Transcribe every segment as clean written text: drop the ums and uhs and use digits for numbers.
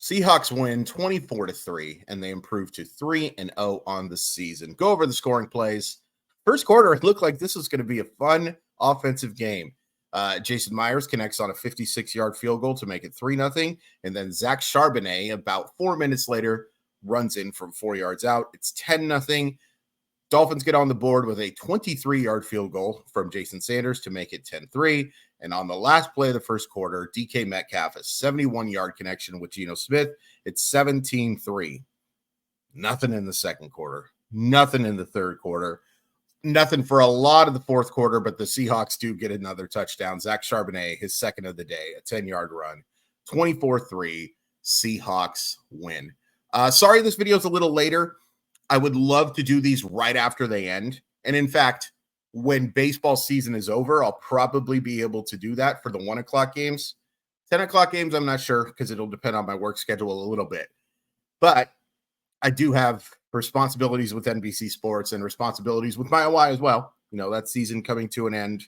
Seahawks win 24-3, and they improve to 3-0 on the season. Go over the scoring plays. First quarter, it looked like this was going to be a fun offensive game. Jason Myers connects on a 56-yard field goal to make it 3-0, and then Zach Charbonnet, about 4 minutes later, runs in from 4 yards out. It's 10-0. Dolphins get on the board with a 23-yard field goal from Jason Sanders to make it 10-3. And on the last play of the first quarter, DK Metcalf, a 71-yard connection with Geno Smith. It's 17-3. Nothing in the second quarter. Nothing in the third quarter. Nothing for a lot of the fourth quarter, but the Seahawks do get another touchdown. Zach Charbonnet, his second of the day, a 10-yard run. 24-3, Seahawks win. Sorry this video is a little later. I would love to do these right after they end. And in fact, when baseball season is over, I'll probably be able to do that for the 1 o'clock games. 10 o'clock games, I'm not sure because it'll depend on my work schedule a little bit. But I do have responsibilities with NBC Sports and responsibilities with my OI as well. You know, that season coming to an end,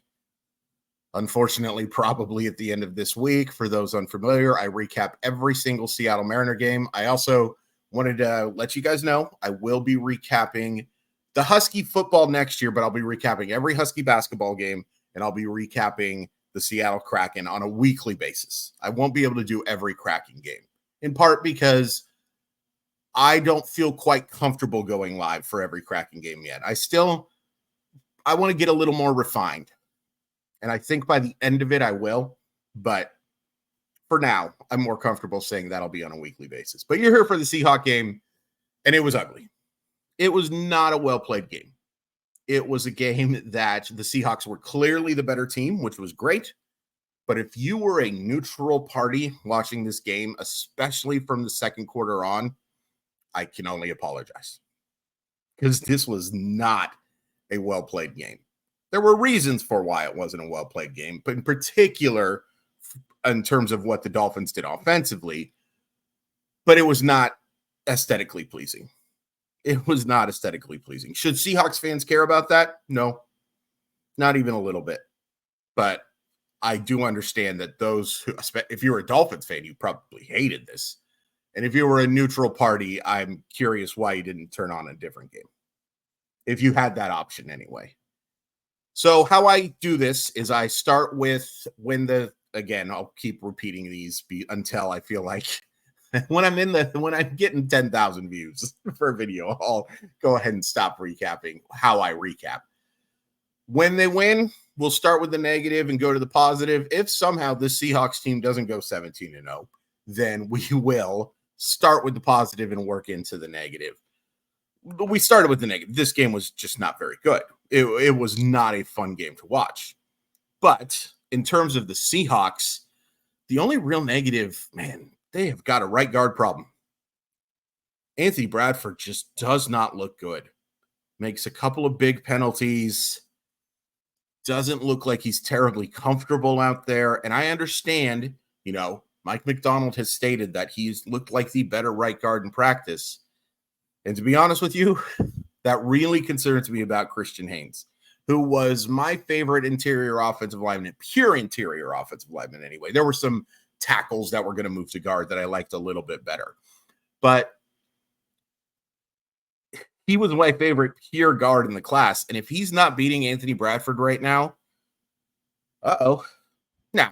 unfortunately, probably at the end of this week. For those unfamiliar, I recap every single Seattle Mariner game. I also wanted to let you guys know I will be recapping the Husky football next year, but I'll be recapping every Husky basketball game, and I'll be recapping the Seattle Kraken on a weekly basis. I won't be able to do every Kraken game, in part because I don't feel quite comfortable going live for every Kraken game yet. I want to get a little more refined, and I think by the end of it, I will, but for now, I'm more comfortable saying that'll be on a weekly basis. But you're here for the Seahawks game, and it was ugly. It was not a well-played game. It was a game that the Seahawks were clearly the better team, which was great. But if you were a neutral party watching this game, especially from the second quarter on, I can only apologize. Because this was not a well-played game. There were reasons for why it wasn't a well-played game, but in particular, in terms of what the Dolphins did offensively, but it was not aesthetically pleasing. It was not aesthetically pleasing. Should Seahawks fans care about that? No, not even a little bit. But I do understand that those who, if you were a Dolphins fan, you probably hated this. And if you were a neutral party, I'm curious why you didn't turn on a different game. If you had that option anyway. So how I do this is I start with again, I'll keep repeating these until I feel like when I'm getting 10,000 views for a video, I'll go ahead and stop recapping how I recap. When they win, we'll start with the negative and go to the positive. If somehow this Seahawks team doesn't go 17-0, then we will start with the positive and work into the negative. But we started with the negative. This game was just not very good. It was not a fun game to watch. But in terms of the Seahawks, the only real negative, man, they have got a right guard problem. Anthony Bradford just does not look good. Makes a couple of big penalties. Doesn't look like he's terribly comfortable out there. And I understand, Mike McDonald has stated that he's looked like the better right guard in practice. And to be honest with you, that really concerns me about Christian Haynes, who was my favorite interior offensive lineman, pure interior offensive lineman anyway. There were some tackles that were going to move to guard that I liked a little bit better. But he was my favorite pure guard in the class. And if he's not beating Anthony Bradford right now, now,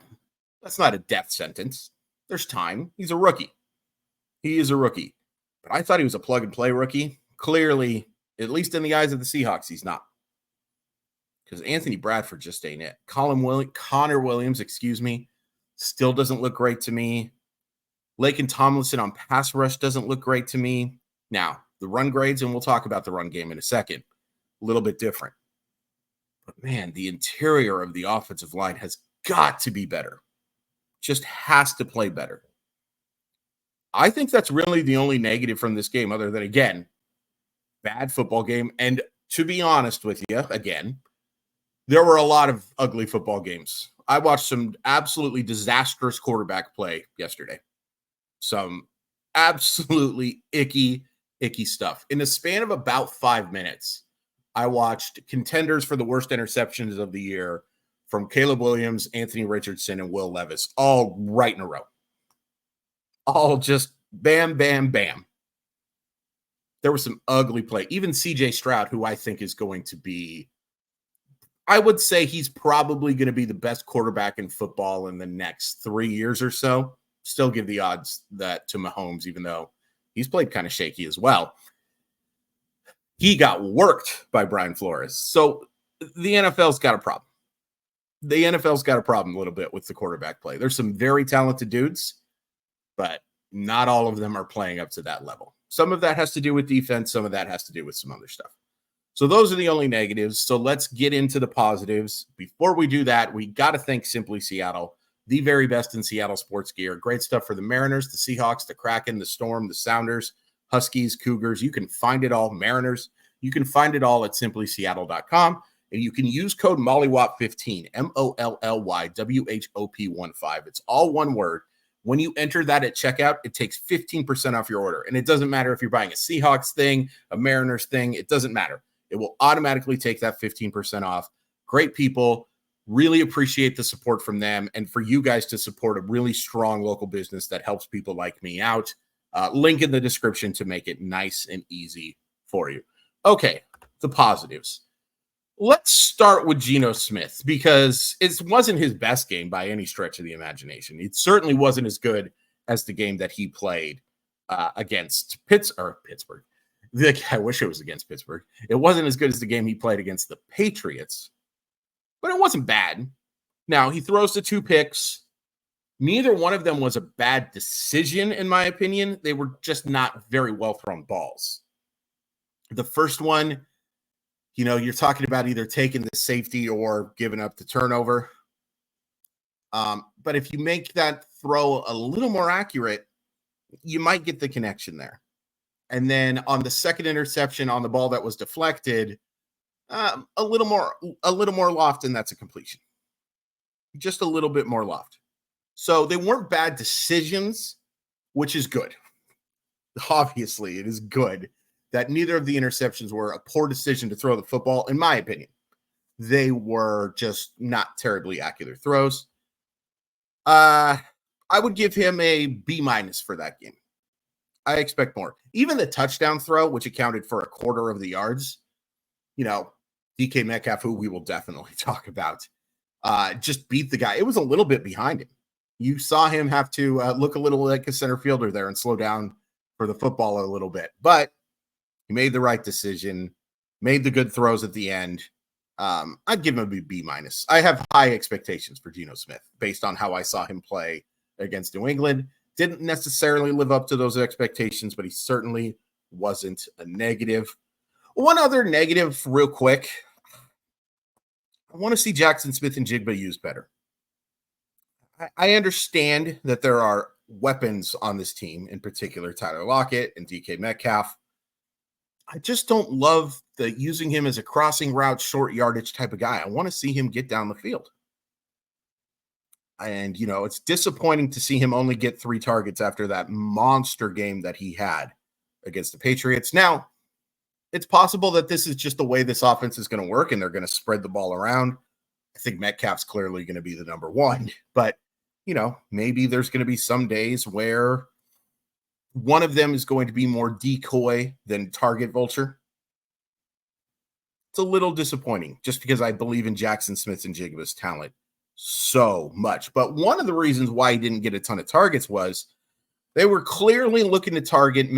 that's not a death sentence. There's time. He's a rookie. He is a rookie. But I thought he was a plug-and-play rookie. Clearly, at least in the eyes of the Seahawks, he's not. Because Anthony Bradford just ain't it. Connor Williams, still doesn't look great to me. Laken Tomlinson on pass rush doesn't look great to me. Now, the run grades, and we'll talk about the run game in a second, a little bit different. But, man, the interior of the offensive line has got to be better. Just has to play better. I think that's really the only negative from this game, other than, again, bad football game. And to be honest with you, again, there were a lot of ugly football games. I watched some absolutely disastrous quarterback play yesterday. Some absolutely icky stuff. In the span of about 5 minutes, I watched contenders for the worst interceptions of the year from Caleb Williams, Anthony Richardson, and Will Levis, all right in a row. All just Bam, bam, bam. There was some ugly play. Even CJ Stroud, who I think is going to be, I would say he's probably going to be the best quarterback in football in the next 3 years or so. Still give the odds that to Mahomes, even though he's played kind of shaky as well. He got worked by Brian Flores. So the NFL's got a problem. The NFL's got a problem a little bit with the quarterback play. There's some very talented dudes, but not all of them are playing up to that level. Some of that has to do with defense. Some of that has to do with some other stuff. So those are the only negatives. So let's get into the positives. Before we do that, we got to thank Simply Seattle, the very best in Seattle sports gear. Great stuff for the Mariners, the Seahawks, the Kraken, the Storm, the Sounders, Huskies, Cougars. You can find it all. Mariners. You can find it all at simplyseattle.com. And you can use code MOLLYWOP15, MOLLYWHOP15. It's all one word. When you enter that at checkout, it takes 15% off your order. And it doesn't matter if you're buying a Seahawks thing, a Mariners thing. It doesn't matter. It will automatically take that 15% off. Great people. Really appreciate the support from them. And for you guys to support a really strong local business that helps people like me out. Link in the description to make it nice and easy for you. Okay, the positives. Let's start with Geno Smith because it wasn't his best game by any stretch of the imagination. It certainly wasn't as good as the game that he played against Pittsburgh. I wish it was against Pittsburgh. It wasn't as good as the game he played against the Patriots, but it wasn't bad. Now, he throws the 2 picks. Neither one of them was a bad decision, in my opinion. They were just not very well thrown balls. The first one, you're talking about either taking the safety or giving up the turnover. But if you make that throw a little more accurate, you might get the connection there. And then on the second interception on the ball that was deflected, a little more loft, and that's a completion. Just a little bit more loft. So they weren't bad decisions, which is good. Obviously, it is good that neither of the interceptions were a poor decision to throw the football, in my opinion. They were just not terribly accurate throws. I would give him a B- for that game. I expect more. Even the touchdown throw, which accounted for a quarter of the yards, DK Metcalf, who we will definitely talk about, just beat the guy. It was a little bit behind him. You saw him have to look a little like a center fielder there and slow down for the football a little bit. But he made the right decision, made the good throws at the end. I'd give him a B-. I have high expectations for Geno Smith based on how I saw him play against New England. Didn't necessarily live up to those expectations, but he certainly wasn't a negative. One other negative real quick. I want to see Jackson Smith and Jigba used better. I understand that there are weapons on this team, in particular Tyler Lockett and DK Metcalf. I just don't love the using him as a crossing route, short yardage type of guy. I want to see him get down the field. And, it's disappointing to see him only get 3 targets after that monster game that he had against the Patriots. Now, it's possible that this is just the way this offense is going to work and they're going to spread the ball around. I think Metcalf's clearly going to be the number 1, but, maybe there's going to be some days where one of them is going to be more decoy than target vulture. It's a little disappointing just because I believe in Jackson Smith and Jigba's talent so much. But one of the reasons why he didn't get a ton of targets was they were clearly looking to target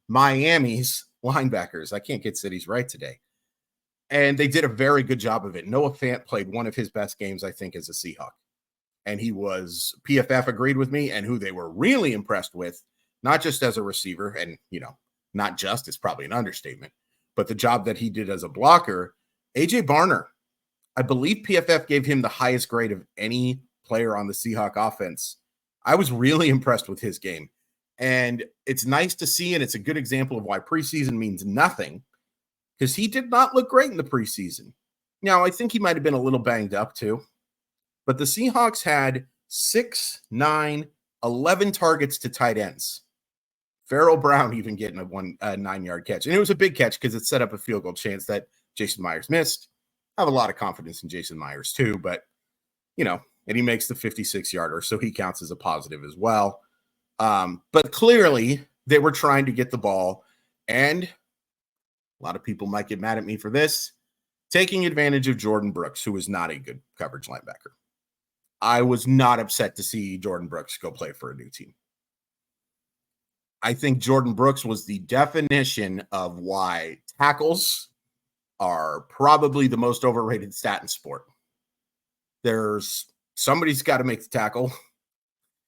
Miami's linebackers. I can't get cities right today. And they did a very good job of it. Noah Fant played one of his best games, I think, as a Seahawk. And PFF agreed with me, and who they were really impressed with, not just as a receiver, and, not just, it's probably an understatement, but the job that he did as a blocker, A.J. Barner. I believe PFF gave him the highest grade of any player on the Seahawk offense. I was really impressed with his game. And it's nice to see, and it's a good example of why preseason means nothing, because he did not look great in the preseason. Now, I think he might have been a little banged up too. But the Seahawks had 6, 9, 11 targets to tight ends. Farrell Brown even getting a 9-yard catch. And it was a big catch because it set up a field goal chance that Jason Myers missed. I have a lot of confidence in Jason Myers too, but, and he makes the 56-yarder, so he counts as a positive as well. But clearly they were trying to get the ball, and a lot of people might get mad at me for this, taking advantage of Jordan Brooks, who is not a good coverage linebacker. I was not upset to see Jordan Brooks go play for a new team. I think Jordan Brooks was the definition of why tackles are probably the most overrated stat in sport. There's somebody's got to make the tackle.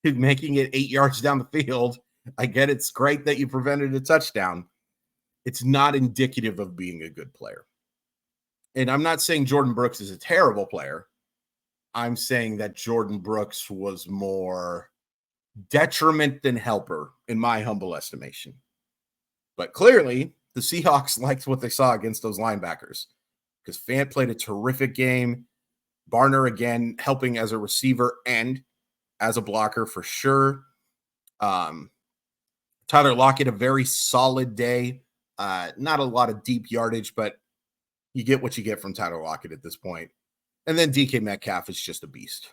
Making it 8 yards down the field. I get it's great that you prevented a touchdown. It's not indicative of being a good player. And I'm not saying Jordan Brooks is a terrible player. I'm saying that Jordan Brooks was more detriment than helper, in my humble estimation. But clearly, the Seahawks liked what they saw against those linebackers because Fant played a terrific game. Barner, again, helping as a receiver and as a blocker for sure. Tyler Lockett, a very solid day. Not a lot of deep yardage, but you get what you get from Tyler Lockett at this point. And then DK Metcalf is just a beast.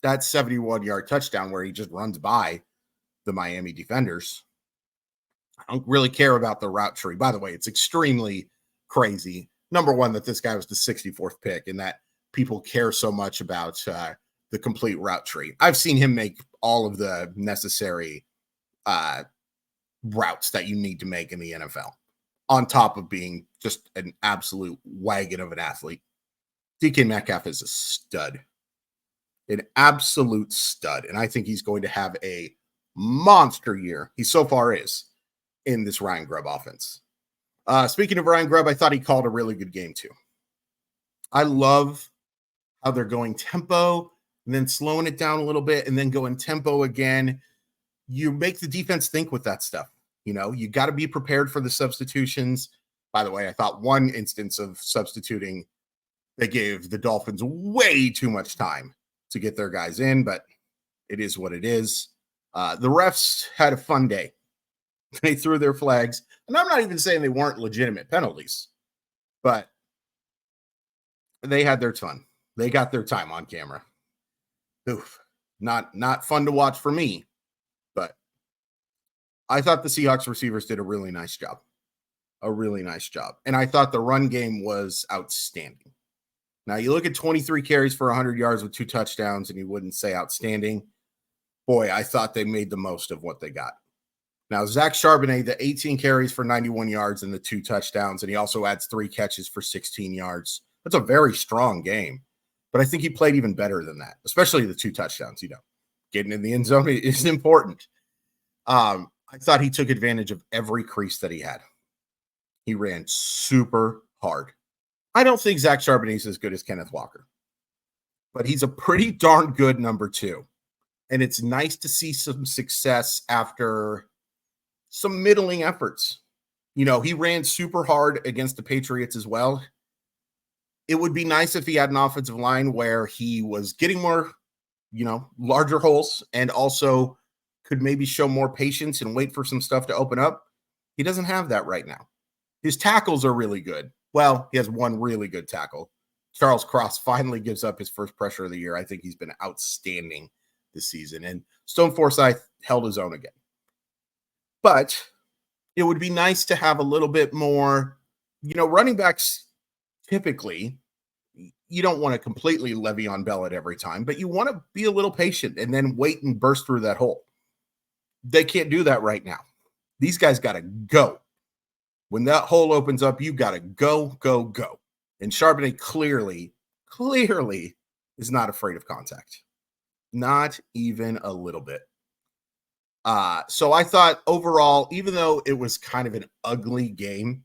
That 71-yard touchdown where he just runs by the Miami defenders. I don't really care about the route tree. By the way, it's extremely crazy. Number one, that this guy was the 64th pick and that people care so much about the complete route tree. I've seen him make all of the necessary routes that you need to make in the NFL, on top of being just an absolute wagon of an athlete. DK Metcalf is a stud, an absolute stud. And I think he's going to have a monster year. He so far is in this Ryan Grubb offense. Speaking of Ryan Grubb, I thought he called a really good game too. I love how they're going tempo and then slowing it down a little bit and then going tempo again. You make the defense think with that stuff. You know, you got to be prepared for the substitutions. By the way, I thought one instance of substituting, they gave the Dolphins way too much time to get their guys in, but it is what it is. The refs had a fun day. They threw their flags, and I'm not even saying they weren't legitimate penalties, but they had their fun. They got their time on camera. Oof. Not fun to watch for me, but I thought the Seahawks receivers did a really nice job. A really nice job. And I thought the run game was outstanding. Now, you look at 23 carries for 100 yards with 2 touchdowns, and you wouldn't say outstanding. Boy, I thought they made the most of what they got. Now, Zach Charbonnet, the 18 carries for 91 yards and the 2 touchdowns, and he also adds 3 catches for 16 yards. That's a very strong game. But I think he played even better than that, especially the 2 touchdowns. You know, getting in the end zone is important. I thought he took advantage of every crease that he had. He ran super hard. I don't think Zach Charbonnet is as good as Kenneth Walker, but he's a pretty darn good number 2. And it's nice to see some success after some middling efforts. You know, he ran super hard against the Patriots as well. It would be nice if he had an offensive line where he was getting more, you know, larger holes and also could maybe show more patience and wait for some stuff to open up. He doesn't have that right now. His tackles are really good. Well, he has one really good tackle. Charles Cross finally gives up his first pressure of the year. I think he's been outstanding this season. And Stone Forsythe held his own again. But it would be nice to have a little bit more, you know, running backs typically, you don't want to completely Le'Veon Bell it every time, but you want to be a little patient and then wait and burst through that hole. They can't do that right now. These guys got to go. When that hole opens up, you got to go, go, go. And Charbonnet clearly is not afraid of contact. Not even a little bit. So I thought overall, even though it was kind of an ugly game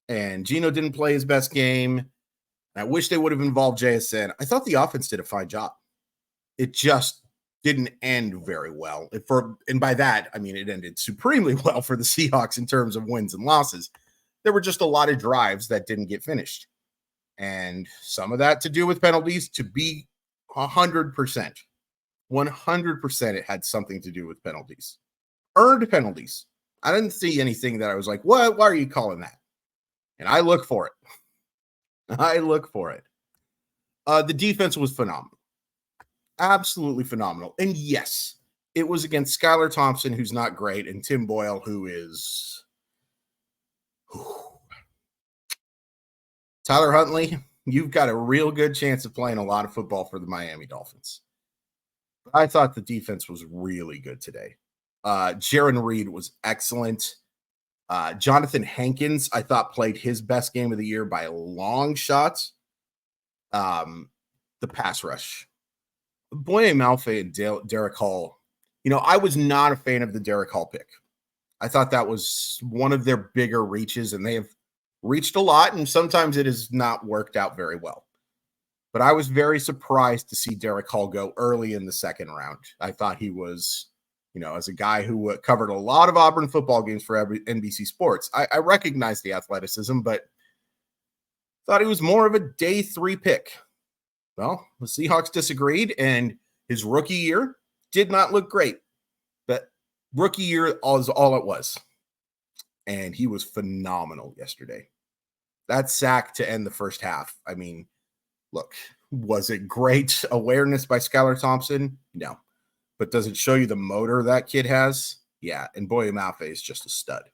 and Geno didn't play his best game, I wish they would have involved JSN. I thought the offense did a fine job. It just didn't end very well. And by that, I mean, it ended supremely well for the Seahawks in terms of wins and losses. There were just a lot of drives that didn't get finished. And some of that to do with penalties. To be 100%, it had something to do with penalties. Earned penalties. I didn't see anything that I was like, what? Why are you calling that? And I look for it. The defense was phenomenal. Absolutely phenomenal. And yes, it was against Skylar Thompson, who's not great, and Tim Boyle, who is Tyler Huntley. You've got a real good chance of playing a lot of football for the Miami Dolphins. I thought the defense was really good today. Jaron Reed was excellent. Jonathan Hankins, I thought, played his best game of the year by a long shot. The pass rush. Boye Malfe and Derek Hall. I was not a fan of the Derek Hall pick. I thought that was one of their bigger reaches, and they have reached a lot, and sometimes it has not worked out very well. But I was very surprised to see Derek Hall go early in the second round. I thought he was, as a guy who covered a lot of Auburn football games for NBC Sports, I recognized the athleticism, but thought he was more of a day 3 pick. Well, the Seahawks disagreed, and his rookie year did not look great. But rookie year is all it was. And he was phenomenal yesterday. That sack to end the first half. I mean, look, was it great awareness by Skylar Thompson? No. But does it show you the motor that kid has? Yeah. And Boye Malfe is just a stud.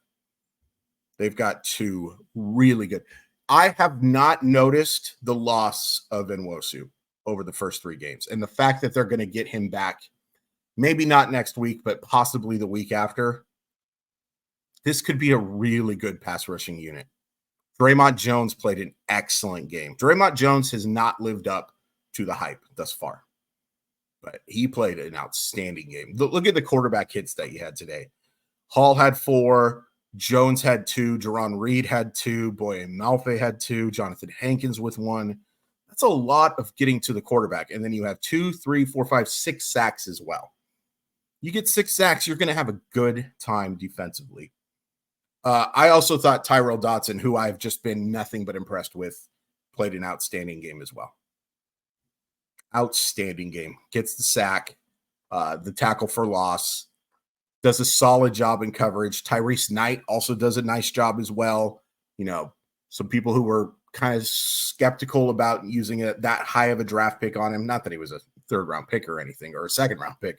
They've got 2 really good. I have not noticed the loss of Nwosu over the first 3 games. And the fact that they're going to get him back, maybe not next week, but possibly the week after, this could be a really good pass rushing unit. Draymond Jones played an excellent game. Draymond Jones has not lived up to the hype thus far, but he played an outstanding game. Look at the quarterback hits that he had today. Hall had 4. Jones had 2. Jaron Reed had 2. Boye Malfe had 2. Jonathan Hankins with 1. That's a lot of getting to the quarterback. And then you have 2, 3, 4, 5, 6 sacks as well. You get 6 sacks, you're going to have a good time defensively. I also thought Tyrell Dodson, who I've just been nothing but impressed with, played an outstanding game as well. Outstanding game. Gets the sack, the tackle for loss, does a solid job in coverage. Tyrese Knight also does a nice job as well. Some people who were kind of skeptical about using that high of a draft pick on him. Not that he was a 3rd-round pick or anything, or a 2nd-round pick.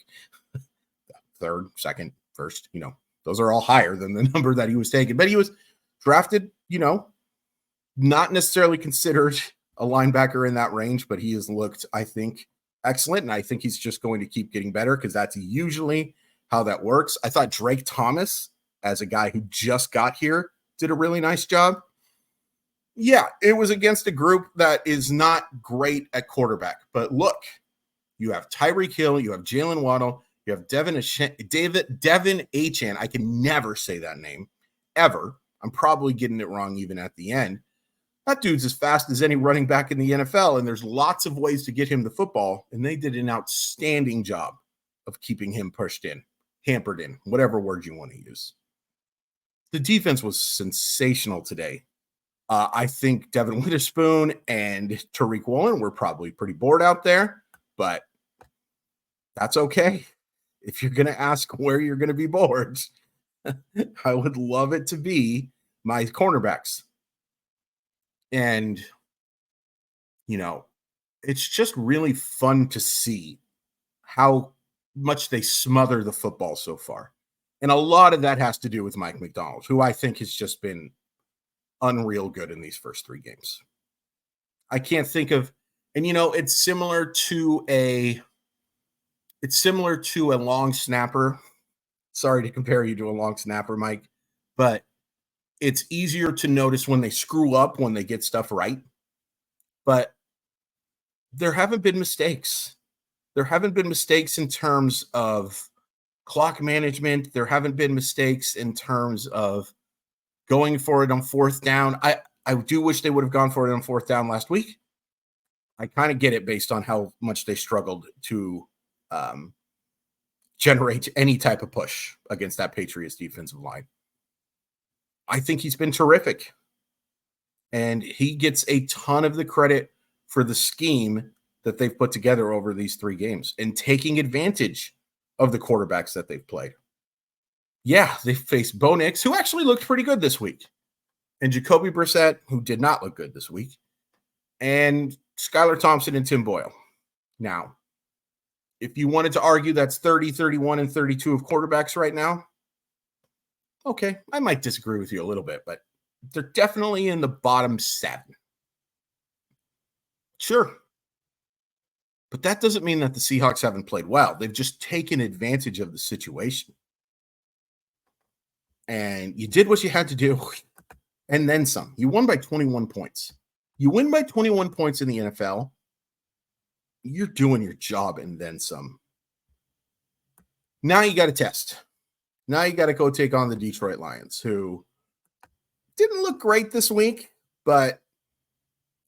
3rd, 2nd, 1st, those are all higher than the number that he was taken. But he was drafted, not necessarily considered a linebacker in that range, but he has looked, I think, excellent. And I think he's just going to keep getting better because that's usually how that works. I thought Drake Thomas, as a guy who just got here, did a really nice job. Yeah, it was against a group that is not great at quarterback. But look, you have Tyreek Hill, you have Jalen Waddle, you have Devin Achane. I can never say that name, ever. I'm probably getting it wrong even at the end. That dude's as fast as any running back in the NFL, and there's lots of ways to get him the football, and they did an outstanding job of keeping him pushed in, hampered in, whatever word you want to use. The defense was sensational today. I think Devin Witherspoon and Tariq Woolen were probably pretty bored out there, but that's okay. If you're going to ask where you're going to be bored, I would love it to be my cornerbacks. And, it's just really fun to see how much they smother the football so far. And a lot of that has to do with Mike McDonald, who I think has just been unreal good in these first 3 games. I can't think of, and it's similar to a long snapper. Sorry to compare you to a long snapper, Mike, but it's easier to notice when they screw up, when they get stuff right. But there haven't been mistakes. There haven't been mistakes in terms of clock management. There haven't been mistakes in terms of going for it on 4th down. I do wish they would have gone for it on 4th down last week. I kind of get it based on how much they struggled to generate any type of push against that Patriots defensive line. I think he's been terrific. And he gets a ton of the credit for the scheme that they've put together over these 3 games and taking advantage of the quarterbacks that they've played. Yeah, they faced Bo Nix, who actually looked pretty good this week, and Jacoby Brissett, who did not look good this week, and Skylar Thompson and Tim Boyle. Now, If you wanted to argue that's 30, 31, and 32 of quarterbacks right now, okay, I might disagree with you a little bit, but they're definitely in the bottom 7. Sure. But that doesn't mean that the Seahawks haven't played well. They've just taken advantage of the situation. And you did what you had to do, and then some. You won by 21 points. You win by 21 points in the NFL, you're doing your job and then some. Now you got to test. Now you got to go take on the Detroit Lions, who didn't look great this week, but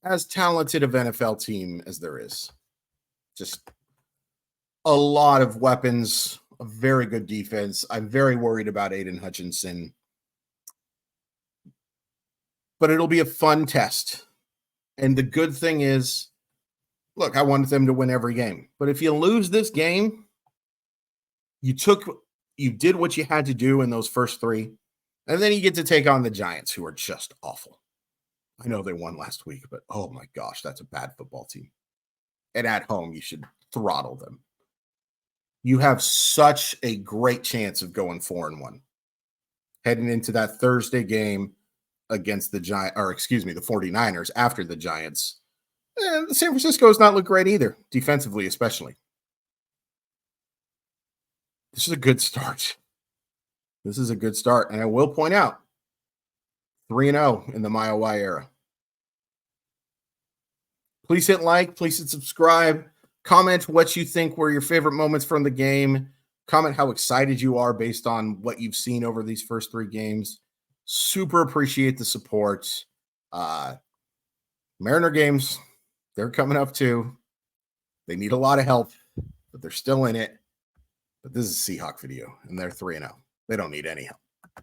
as talented of NFL team as there is. Just a lot of weapons, a very good defense. I'm very worried about Aiden Hutchinson. But it'll be a fun test. And the good thing is, look, I wanted them to win every game. But if you lose this game, you did what you had to do in those first 3. And then you get to take on the Giants, who are just awful. I know they won last week, but oh my gosh, that's a bad football team. And at home, you should throttle them. You have such a great chance of going 4-1 heading into that Thursday game against the the 49ers after the Giants. And San Francisco has not looked great either, defensively especially. This is a good start. This is a good start. And I will point out, 3-0 in the Mile Y era. Please hit like. Please hit subscribe. Comment what you think were your favorite moments from the game. Comment how excited you are based on what you've seen over these first 3 games. Super appreciate the support. Mariner games, they're coming up too. They need a lot of help, but they're still in it. But this is a Seahawk video, and they're 3-0. They don't need any help.